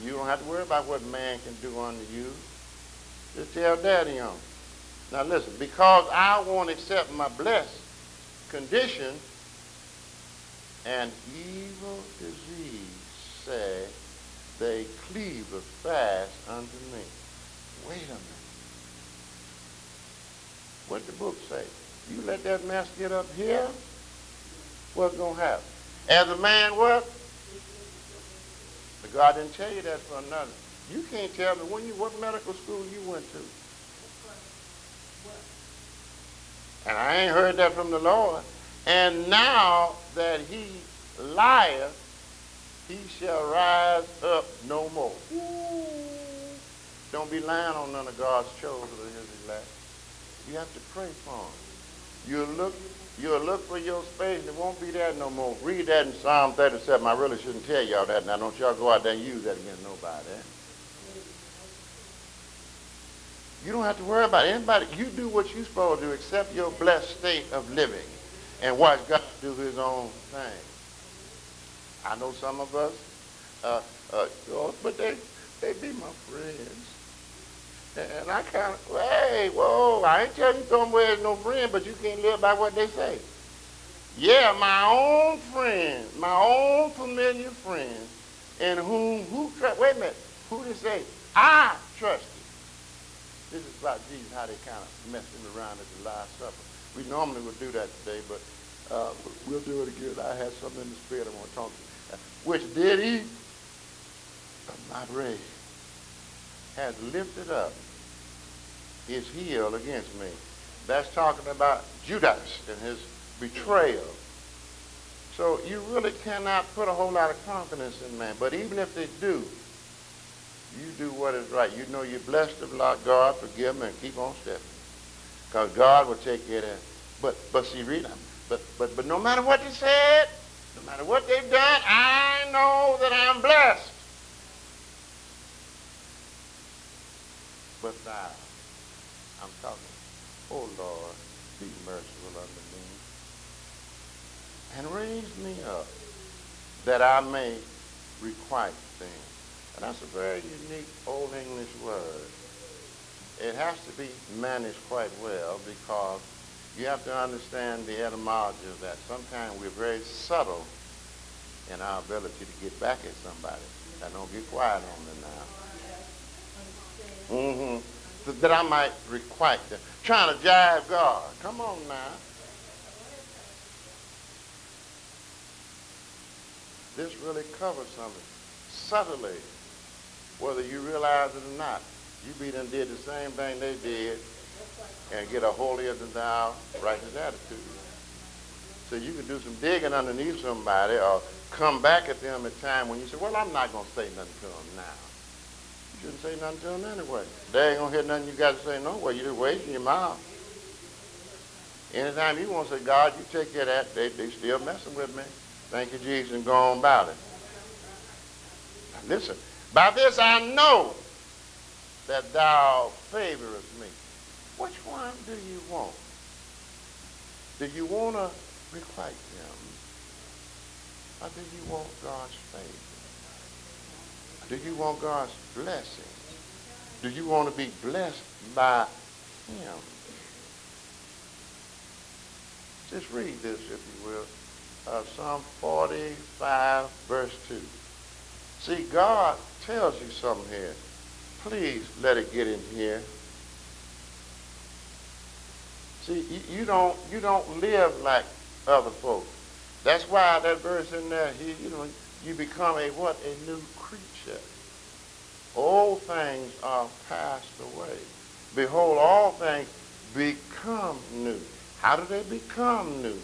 You don't have to worry about what man can do unto you. Just tell daddy on. Now listen, because I won't accept my blessed condition, an evil disease say they cleave fast unto me. Wait a minute. What the book say? You let that mess get up here, what's going to happen? As a man what? But God didn't tell you that for nothing. You can't tell me what medical school you went to. And I ain't heard that from the Lord. And now that he lieth, he shall rise up no more. Ooh. Don't be lying on none of God's chosen or his elect. You have to pray for them. You'll look for your space and it won't be there no more. Read that in Psalm 37. I really shouldn't tell y'all that. Now don't y'all go out there and use that against nobody. You don't have to worry about anybody. You do what you're supposed to do, accept your blessed state of living and watch God do his own thing. I know some of us, but they be my friends. And I kind of, hey, whoa, I ain't telling you somewhere there's no friend, but you can't live by what they say. Yeah, my own friend, my own familiar friend, in who trust, wait a minute, who did say, I trust you. This is about Jesus, how they kind of messed him around at the Last Supper. We normally would do that today, but we'll do it again. I had something in the spirit I want to talk to you. Which did eat of my bread, has lifted up his heel against me. That's talking about Judas and his betrayal. So you really cannot put a whole lot of confidence in man. But even if they do, you do what is right. You know you're blessed of God, forgive them, and keep on stepping. Because God will take care of that. But see, read them. But no matter what they said, no matter what they've done, I know that I'm blessed. But thou, I'm talking, oh Lord, be merciful unto me, and raise me up, that I may requite things. And that's a very unique Old English word. It has to be managed quite well because you have to understand the etymology of that. Sometimes we're very subtle in our ability to get back at somebody. Now don't get quiet on me now. That I might requite them. Trying to jive God. Come on now. This really covers something. Subtly, whether you realize it or not, you be done did the same thing they did and get a holier than thou righteous attitude. So you can do some digging underneath somebody or come back at them at time when you say, well, I'm not going to say nothing to them now. You shouldn't say nothing to them anyway. They ain't going to hear nothing you got to say no way. You're just wasting your mouth. Anytime you want to say, God, you take care of that, they still messing with me. Thank you, Jesus, and go on about it. Now listen, by this I know that thou favorest me. Which one do you want? Do you want to requite them? Or do you want God's favor? Do you want God's blessing? Do you want to be blessed by him? Just read this, if you will. Psalm 45, verse 2. See, God tells you something here. Please let it get in here. See, you don't live like other folks. That's why that verse in there, you become a what? A new creature. Old things are passed away. Behold, all things become new. How do they become new?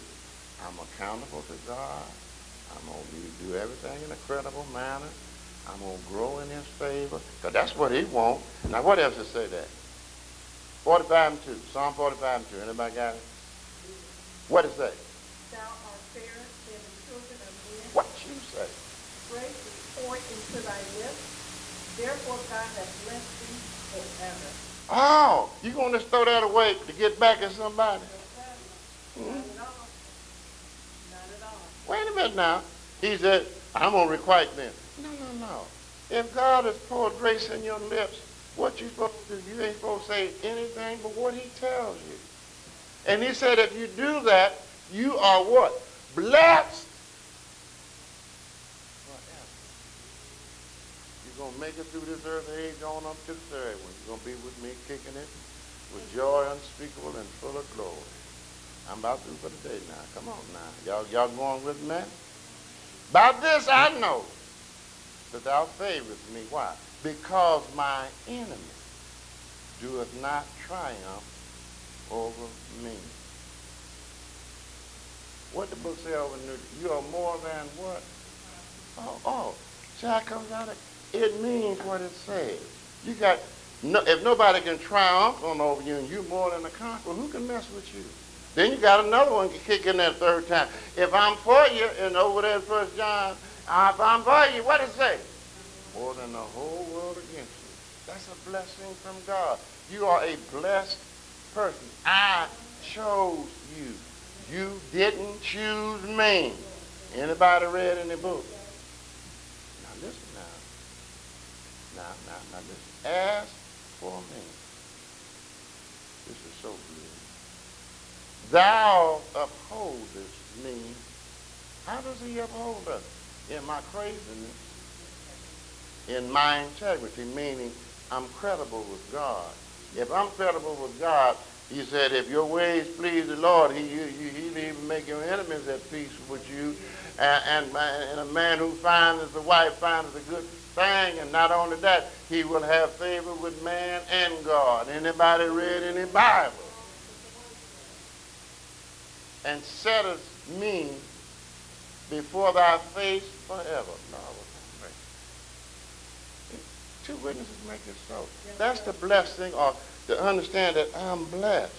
I'm accountable to God. I'm going to do everything in a credible manner. I'm going to grow in his favor. Because that's what he wants. Now, what else does it say that? 45 and 2. Psalm 45 and 2. Anybody got it? What does it say? Thou art fairer than the children of men. What you say? Praise is poured into thy lips. Therefore God has blessed thee forever. Oh, you going to throw that away to get back at somebody? Not at all. Not at all. Wait a minute now. He said, I'm going to requite them. No. If God has poured grace in your lips, what you supposed to do? You ain't supposed to say anything but what he tells you. And he said if you do that, you are what? Blessed forever. You're going to make it through this earth age on up to the third one. You're going to be with me kicking it with joy unspeakable and full of glory. I'm about through for the day now. Come on now. Y'all going with me? By this I know that thou favorest me. Why? Because my enemy doeth not triumph over me. What the book say over New? You are more than what? See how it comes out of it? It means what it says. You got if nobody can triumph on over you and you're more than a conqueror, who can mess with you? Then you got another one can kick in that third time. If I'm for you, and over there in 1 John, if I'm for you, what does it say? More than the whole world against you. That's a blessing from God. You are a blessed person. I chose you. You didn't choose me. Anybody read any book? Now listen now. Now listen. Ask for me. This is so good. Thou upholdest me. How does he uphold us? In my craziness? In my integrity, meaning I'm credible with God. If I'm credible with God, he said, if your ways please the Lord, he'll even make your enemies at peace with you. And a man who findeth a wife findeth a good thing. And not only that, he will have favor with man and God. Anybody read any Bible? And settest me before thy face forever. Lord, two witnesses make it so. That's the blessing, or to understand that I'm blessed.